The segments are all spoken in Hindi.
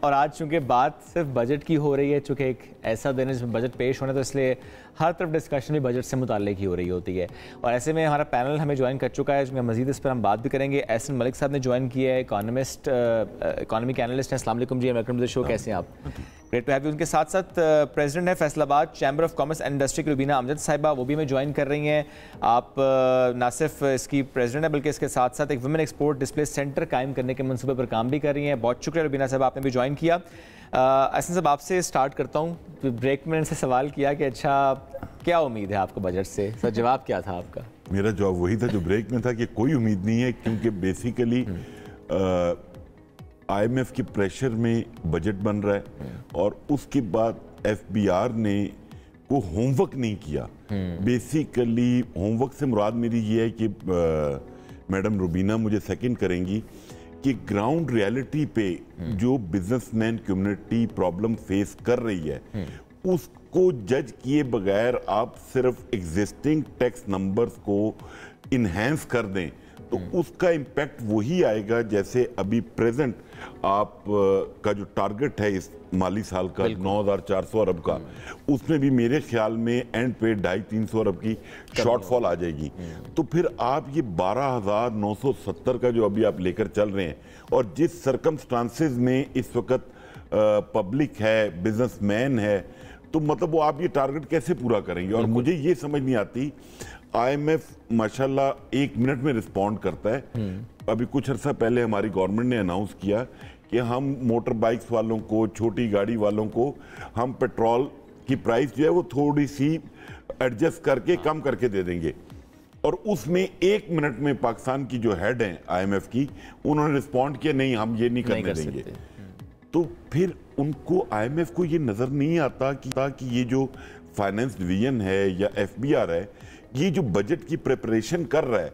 और आज चूंकि बात सिर्फ बजट की हो रही है, चूंकि एक ऐसा दिन है जिसमें बजट पेश होना, तो इसलिए हर तरफ डिस्कशन भी बजट से मुताल्लिक ही हो रही होती है। और ऐसे में हमारा पैनल हमें ज्वाइन कर चुका है, जिसमें मजीद इस पर हम बात भी करेंगे। एहसन मलिक साहब ने ज्वाइन किया है, इकोनॉमी के एनालिस्ट हैं। अस्सलाम वालेकुम जी, वेलकम टू द शो। कैसे हैं आप? Great to have you. उनके साथ साथ प्रेसिडेंट है Faisalabad chamber of commerce and industry की रुबीना अमजद साहिबा, वो भी हमें ज्वाइन कर रही हैं। आप ना सिर्फ इसकी प्रेसिडेंट है बल्कि इसके साथ साथ एक वुमेन एक्सपोर्ट डिस्प्ले सेंटर कायम करने के मनसूबे पर काम भी कर रही हैं। बहुत शुक्रिया रुबीना साहब, आपने भी ज्वाइन किया। एहसन साहब, आपसे स्टार्ट करता हूँ। ब्रेक में इनसे सवाल किया कि अच्छा क्या उम्मीद है आपको बजट से, सर जवाब क्या था आपका? मेरा जवाब वही था जो ब्रेक में था कि कोई उम्मीद नहीं है, क्योंकि बेसिकली IMF के प्रेशर में बजट बन रहा है और उसके बाद FBR ने को होमवर्क नहीं किया। बेसिकली होमवर्क से मुराद मेरी ये है कि मैडम रुबीना मुझे सेकंड करेंगी कि ग्राउंड रियलिटी पे जो बिजनेसमैन कम्युनिटी प्रॉब्लम फेस कर रही है उसको जज किए बगैर आप सिर्फ एग्जिस्टिंग टैक्स नंबर्स को इन्हेंस कर दें तो उसका इम्पैक्ट वही आएगा जैसे अभी प्रेजेंट आप का जो टारगेट है इस माली साल का 9,400 अरब का, उसमें भी मेरे ख्याल में एंड पे 250-300 अरब की शॉर्टफॉल आ जाएगी। तो फिर आप ये 12,970 का जो अभी आप लेकर चल रहे हैं और जिस सर्कमस्टांसेस में इस वक्त पब्लिक है, बिजनेसमैन है, तो मतलब वो आप ये टारगेट कैसे पूरा करेंगे? और मुझे ये समझ नहीं आती, IMF माशाल्लाह 1 मिनट में रिस्पॉन्ड करता है। अभी कुछ अर्सा पहले हमारी गवर्नमेंट ने अनाउंस किया कि हम मोटर बाइक्स वालों को, छोटी गाड़ी वालों को हम पेट्रोल की प्राइस जो है वो थोड़ी सी एडजस्ट करके कम करके दे देंगे। और उसमें 1 मिनट में पाकिस्तान की जो हेड है IMF की, उन्होंने रिस्पॉन्ड किया नहीं हम ये नहीं करने देंगे। तो फिर उनको IMF को ये नजर नहीं आता कि ये जो फाइनेंस डिवीजन है या FBR है, ये जो बजट की प्रिपरेशन कर रहा है,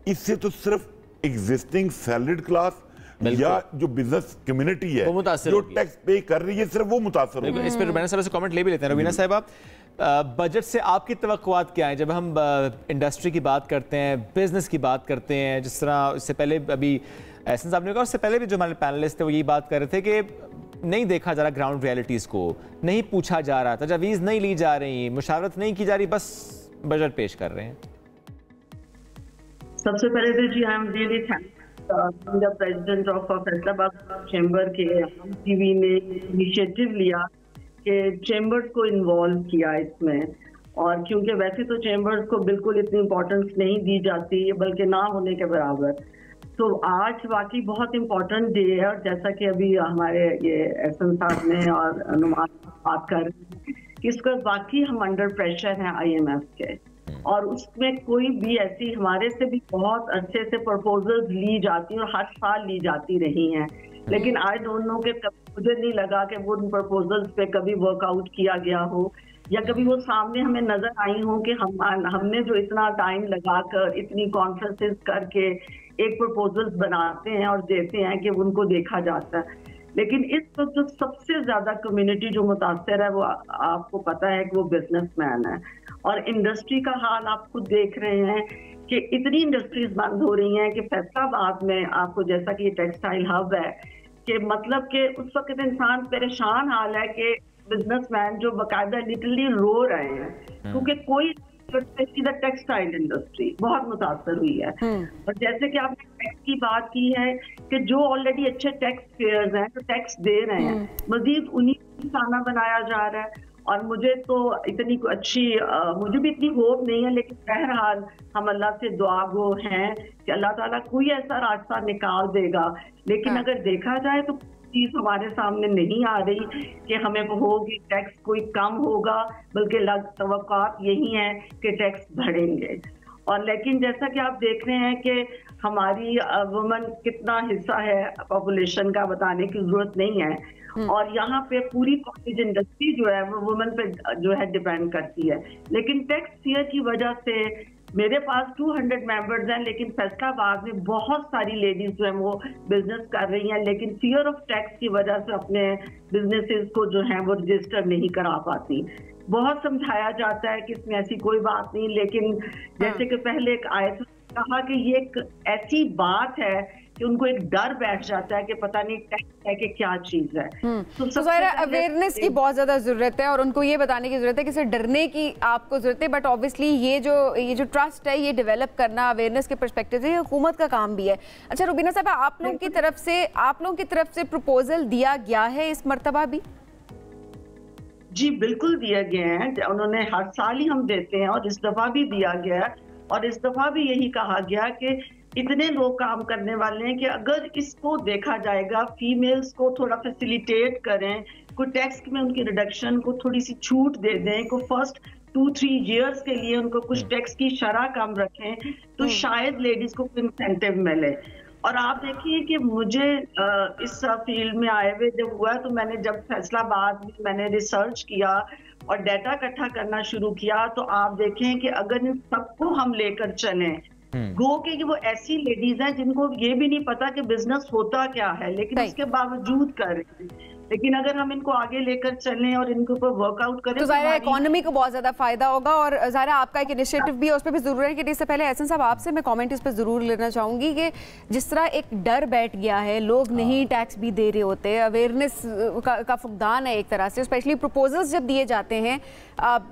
इससे तो सिर्फ एग्जिस्टिंग सैलरीड क्लास या जो बिजनेस कम्युनिटी है जो टैक्स पे कर रही है, सिर्फ वो मुतासर होगी। इस पर रुबीना साहब से कमेंट ले भी लेते हैं। रुबीना साहब, आप बजट से आपकी तवक्कुआत क्या है? जब हम इंडस्ट्री की बात करते हैं, बिजनेस की बात करते हैं, जिस तरह इससे पहले अभी एहसन साहब ने कहा, उससे पहले भी जो हमारे पैनलिस्ट थे वो यही बात कर रहे थे कि नहीं देखा जा रहा ग्राउंड रियलिटीज़ को, नहीं पूछा जा रहा, तजावीज़ नहीं ली जा रही, मुशावरत नहीं की जा रही, बस बजट पेश कर रहे हैं। सबसे पहले तो जी I am really thanks the president of Faisalabad chamber के टीवी ने इनिशिएटिव लिया कि चैम्बर्स को इन्वॉल्व किया इसमें। और क्योंकि वैसे तो चैम्बर्स को बिल्कुल इतनी इम्पोर्टेंस नहीं दी जाती, बल्कि ना होने के बराबर, तो आज वाकई बहुत इम्पोर्टेंट डे है। और जैसा कि अभी हमारे ये एहसन साहब ने और अनुमान बात कर रहे हैं कि इसका वाकई हम अंडर प्रेशर हैं IMF के, और उसमें कोई भी ऐसी हमारे से भी बहुत अच्छे से प्रपोजल्स ली जाती हैं और हर साल ली जाती रही हैं, लेकिन आई डोंट नो कि मुझे नहीं लगा कि वो उन प्रपोजल्स पे कभी वर्कआउट किया गया हो या कभी वो सामने हमें नजर आई हो कि हमने जो इतना टाइम लगाकर इतनी कॉन्फ्रेंसेस करके एक प्रपोजल्स बनाते हैं और देते हैं कि उनको देखा जाता है। लेकिन इस वक्त जो सबसे ज्यादा कम्युनिटी जो मुतासर है वो आपको पता है कि वो बिजनेसमैन है। और इंडस्ट्री का हाल आप खुद देख रहे हैं कि इतनी इंडस्ट्रीज बंद हो रही हैं कि फैसलाबाद में आपको, जैसा कि ये टेक्सटाइल हब है, कि मतलब कि उस वक्त इंसान परेशान हाल है कि बिजनेसमैन जो बाकायदा लिटरली रो रहे हैं, क्योंकि कोई टेक्सटाइल इंडस्ट्री बहुत मुतासर हुई है। और जैसे कि आपने टैक्स की बात की है कि जो ऑलरेडी अच्छे टैक्स पेयर्स हैं, जो टैक्स दे रहे हैं, मजीद उन्हीं को निशाना बनाया जा रहा है। और मुझे तो इतनी अच्छी मुझे भी इतनी होप नहीं है, लेकिन बहरहाल हम अल्लाह से दुआ गो हैं कि अल्लाह ताला कोई ऐसा रास्ता निकाल देगा। लेकिन अगर देखा जाए तो चीज हमारे सामने नहीं आ रही कि हमें हो कि टैक्स कोई कम होगा, बल्कि तवक्कुआत यही है कि टैक्स बढ़ेंगे। और लेकिन जैसा कि आप देख रहे हैं कि हमारी वुमेन कितना हिस्सा है पॉपुलेशन का, बताने की जरूरत नहीं है। और यहाँ पे पूरी कॉटेज इंडस्ट्री जो है वो वुमेन पे जो है डिपेंड करती है। लेकिन टैक्स फियर की वजह से मेरे पास 200 मेंबर्स हैं, लेकिन फैसलाबाद में बहुत सारी लेडीज जो है वो बिजनेस कर रही हैं, लेकिन फियर ऑफ टैक्स की वजह से अपने बिजनेसेस को जो है वो रजिस्टर नहीं करा पाती। बहुत समझाया जाता है कि इसमें ऐसी कोई बात नहीं, लेकिन जैसे कि पहले एक आयत कहा कि ये एक ऐसी बात है कि उनको एक डर बैठ जाता है कि पता नहीं टैक्स है कि क्या चीज है। तो ज़ाहिर है अवेयरनेस की बहुत ज्यादा जरूरत है और उनको ये बताने की जरूरत है कि इसे डरने की आपको जरूरत है, बट ऑब्वियसली ये जो ट्रस्ट है ये डेवलप करना अवेयरनेस के पर्सपेक्टिव से हुकूमत का काम भी है। अच्छा रुबीना साहब, आप लोगों की तरफ से प्रपोजल दिया गया है इस मर्तबा भी? जी बिल्कुल दिए गए हैं, उन्होंने हर साल ही हम देते हैं और इस दफा भी दिया गया है। और इस दफा भी यही कहा गया कि इतने लोग काम करने वाले हैं कि अगर इसको देखा जाएगा, फीमेल्स को थोड़ा फैसिलिटेट करें, कोई टैक्स में उनकी रिडक्शन को थोड़ी सी छूट दे दें, को फर्स्ट 2-3 इयर्स के लिए उनको कुछ टैक्स की शरह कम रखें, तो शायद लेडीज को इंसेंटिव मिले। और आप देखिए कि मुझे इस फील्ड में आए हुए जब हुआ तो मैंने जब फैसलाबाद में मैंने रिसर्च किया और डाटा इकट्ठा करना शुरू किया, तो आप देखें कि अगर इन सबको हम लेकर चलें, गो कि वो ऐसी लेडीज हैं जिनको ये भी नहीं पता कि बिजनेस होता क्या है, लेकिन उसके बावजूद कर रही हैं। लेकिन अगर हम इनको आगे लेकर चलें और इनके ऊपर वर्कआउट करें तो ज़ाहिर है इकोनॉमी को बहुत ज्यादा फायदा होगा। और ज़ाहिर है आपका एक इनिशिएटिव भी है, उस पर भी जरूर है कि इससे पहले एहसन साहब आपसे मैं कमेंट इस पर जरूर लेना चाहूंगी कि जिस तरह एक डर बैठ गया है, लोग नहीं टैक्स भी दे रहे होते, अवेयरनेस का फुकदान है एक तरह से, स्पेशली प्रपोजल्स जब दिए जाते हैं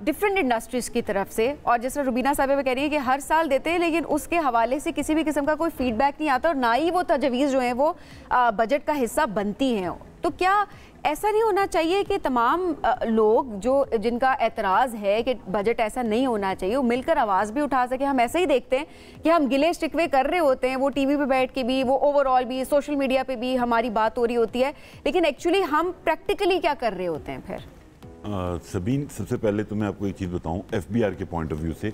डिफरेंट इंडस्ट्रीज की तरफ से, और जिस तरह रुबीना साहब कह रही है कि हर साल देते हैं लेकिन उसके हवाले से किसी भी किस्म का कोई फीडबैक नहीं आता और ना ही वो तजवीज़ जो है वो बजट का हिस्सा बनती हैं। तो क्या ऐसा नहीं होना चाहिए कि तमाम लोग जिनका एतराज़ है कि बजट ऐसा नहीं होना चाहिए, वो मिलकर आवाज़ भी उठा सके? हम ऐसे ही देखते हैं कि हम गिले शिकवे कर रहे होते हैं, वो टीवी पे बैठ के भी, वो ओवरऑल भी, सोशल मीडिया पे भी हमारी बात हो रही होती है, लेकिन एक्चुअली हम प्रैक्टिकली क्या कर रहे होते हैं फिर? सबीन, सबसे पहले तो मैं आपको एक चीज़ बताऊं FBR के पॉइंट ऑफ व्यू से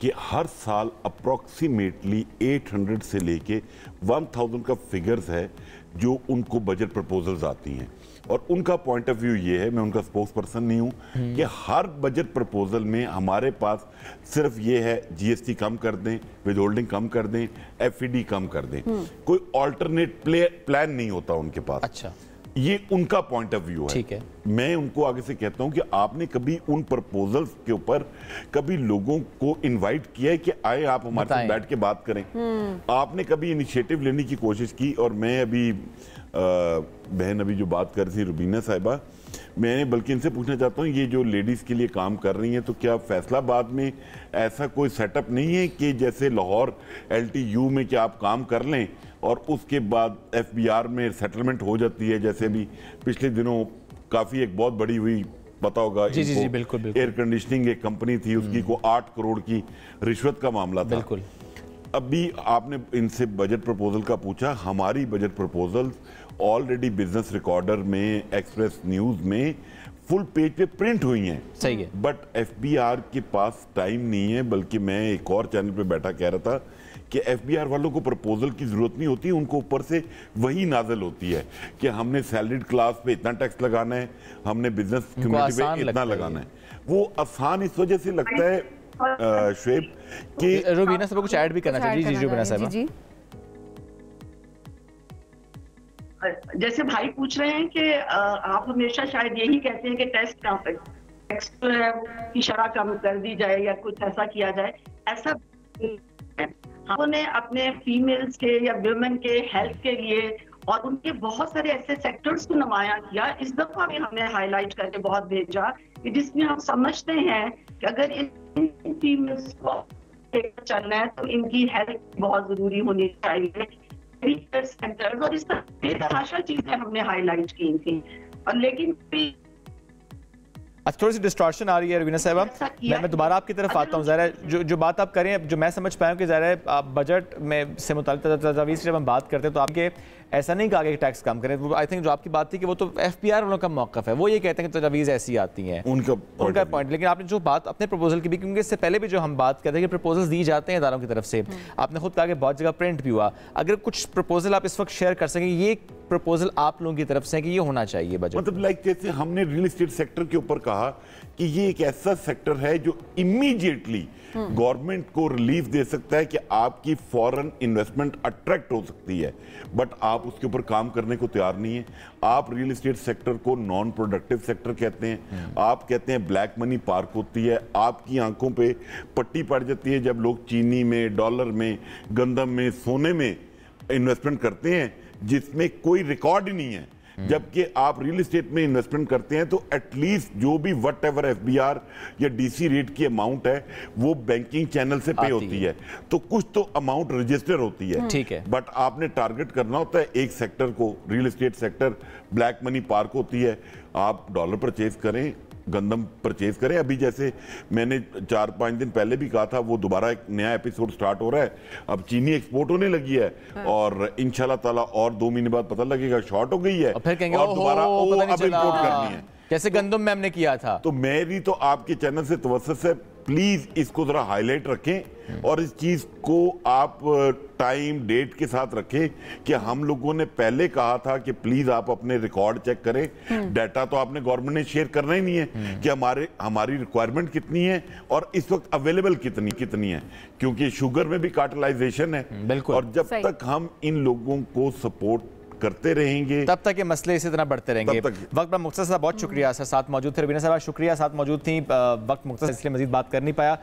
कि हर साल अप्रॉक्सीमेटली 800 से लेके 1000 का फिगर्स है जो उनको बजट प्रपोजल्स आती हैं, और उनका पॉइंट ऑफ व्यू ये है, मैं उनका स्पोक्स पर्सन नहीं हूं, कि हर बजट प्रपोजल में हमारे पास सिर्फ ये है GST कम कर दें, विदहोल्डिंग कम कर दें, FED कम कर दें, कोई ऑल्टरनेट प्लान नहीं होता उनके पास। अच्छा, ये उनका पॉइंट ऑफ व्यू है। ठीक है, मैं उनको आगे से कहता हूं कि आपने कभी उन प्रपोजल्स के ऊपर कभी लोगों को इनवाइट किया है कि आए आप हमारे साथ बैठ के बात करें? आपने कभी इनिशिएटिव लेने की कोशिश की? और मैं अभी बहन अभी जो बात कर रही थी रुबीना साहिबा, मैं बल्कि इनसे पूछना चाहता हूँ, ये जो लेडीज़ के लिए काम कर रही हैं, तो क्या फैसलाबाद में ऐसा कोई सेटअप नहीं है कि जैसे लाहौर LTU में क्या आप काम कर लें और उसके बाद FBR में सेटलमेंट हो जाती है? जैसे भी पिछले दिनों काफ़ी एक बहुत बड़ी हुई, पता होगा, जी, बिल्कुल। एयर कंडीशनिंग एक कंपनी थी, उसकी को 8 करोड़ की रिश्वत का मामला था। बिल्कुल। अभी आपने इनसे बजट प्रपोजल का पूछा, हमारी budget proposal already business recorder में, एक्सप्रेस न्यूज में फुल पेज पे प्रिंट हुई हैं। सही है। बट FBR के पास टाइम नहीं है, बल्कि मैं एक और चैनल पे बैठा कह रहा था कि FBR वालों को प्रपोजल की जरूरत नहीं होती, उनको ऊपर से वही नाजल होती है कि हमने सैलरीड क्लास पे इतना टैक्स लगाना है, हमने बिजनेस कम्युनिटी पे इतना लगाना है। वो आसान इस वजह से लगता है शुएब कि रुबीना साहब कुछ ऐड भी करना चाहिए। जी रुबीना साहब, जैसे भाई पूछ रहे हैं कि आप हमेशा शायद यही कहते हैं कि टैक्स जो है की शरह कम कर दी जाए या कुछ ऐसा किया जाए, ऐसा हमने अपने फीमेल्स के या वुमेन के हेल्थ के लिए और उनके बहुत सारे ऐसे सेक्टर्स को नुमाया किया। इस दफा भी हमने हाईलाइट करके बहुत भेजा कि जिसमें हम समझते हैं कि अगर इन फीमेल्स को चलना है तो इनकी हेल्थ बहुत जरूरी होनी चाहिए, सेंटर्स और इस तरह चीजें हमने हाईलाइट की थी। और लेकिन थोड़ी सी डिस्टॉर्शन आ रही है रुबीना साहब, मैं दोबारा आपकी तरफ आता हूँ। ज़रा जो बात आप करें, जो मैं समझ पाया हूँ कि ज़रा आप बजट में से मुताल्लिक़ तजावीज़ जब हम बात करते हैं तो आपके ऐसा नहीं कहा कि टैक्स कम करें। आई थिंक जो आपकी बात थी कि वो तो FBR वालों का मौक़िफ़ है, वो ये कहते हैं कि तजावीज़ ऐसी आती हैं, उनका पॉइंट। लेकिन आपने जो बात अपने प्रपोजल की भी, क्योंकि इससे पहले भी जो हम बात करते हैं कि प्रपोजल्स दी जाते हैं इदारों की तरफ से, आपने खुद कहा कि बहुत जगह प्रिंट भी हुआ, अगर कुछ प्रपोजल आप इस वक्त शेयर कर सकें, ये प्रपोजल आप लोगों की तरफ से है कि ये होना चाहिए बजट? मतलब लाइक जैसे हमने रियल एस्टेट सेक्टर के ऊपर कहा कि ये एक ऐसा सेक्टर है जो इमीडिएटली गवर्नमेंट को रिलीफ दे सकता है कि आपकी फॉरेन इन्वेस्टमेंट अट्रैक्ट हो सकती है, बट आप उसके ऊपर काम करने को तैयार नहीं है। आप रियल एस्टेट सेक्टर को नॉन प्रोडक्टिव सेक्टर कहते हैं, आप कहते हैं ब्लैक मनी पार्क होती है, आपकी आंखों पे पट्टी पड़ जाती है जब लोग चीनी में, डॉलर में, गंदम में, सोने में इन्वेस्टमेंट करते हैं जिसमें कोई रिकॉर्ड ही नहीं है, जबकि आप रियल एस्टेट में इन्वेस्टमेंट करते हैं तो एटलीस्ट जो भी वट एवर एफबीआर या डीसी रेट की अमाउंट है वो बैंकिंग चैनल से पे होती है, तो कुछ तो अमाउंट रजिस्टर होती है। ठीक है, बट आपने टारगेट करना होता है एक सेक्टर को, real estate sector, black money park होती है, आप डॉलर परचेज करें, गंदम परचेज करें। अभी जैसे मैंने 4-5 दिन पहले भी कहा था, वो दोबारा एक नया एपिसोड स्टार्ट हो रहा है। अब चीनी एक्सपोर्ट होने लगी है और इंशाल्लाह ताला और 2 महीने बाद पता लगेगा शॉर्ट हो गई है और फिर कहेंगे और दोबारा अब इंपोर्ट करनी है, जैसे गंदम में हमने किया था। तो मेरी तो आपके चैनल से तवज्जो से प्लीज इसको जरा हाईलाइट रखें और इस चीज को आप टाइम डेट के साथ रखें कि हम लोगों ने पहले कहा था कि प्लीज आप अपने रिकॉर्ड चेक करें। डाटा तो आपने गवर्नमेंट ने शेयर करना ही नहीं है कि हमारी रिक्वायरमेंट कितनी है और इस वक्त अवेलेबल कितनी है, क्योंकि शुगर में भी कार्टलाइजेशन है। बिल्कुल, और जब तक हम इन लोगों को सपोर्ट करते रहेंगे तब तक ये मसले इसी तरह बढ़ते रहेंगे। वक्त मुख्तसर साहब बहुत शुक्रिया सर, साथ मौजूद थे। रवीना साहब शुक्रिया, साथ मौजूद थी। वक्त मुख्तसर इसलिए मजीद बात कर नहीं पाया।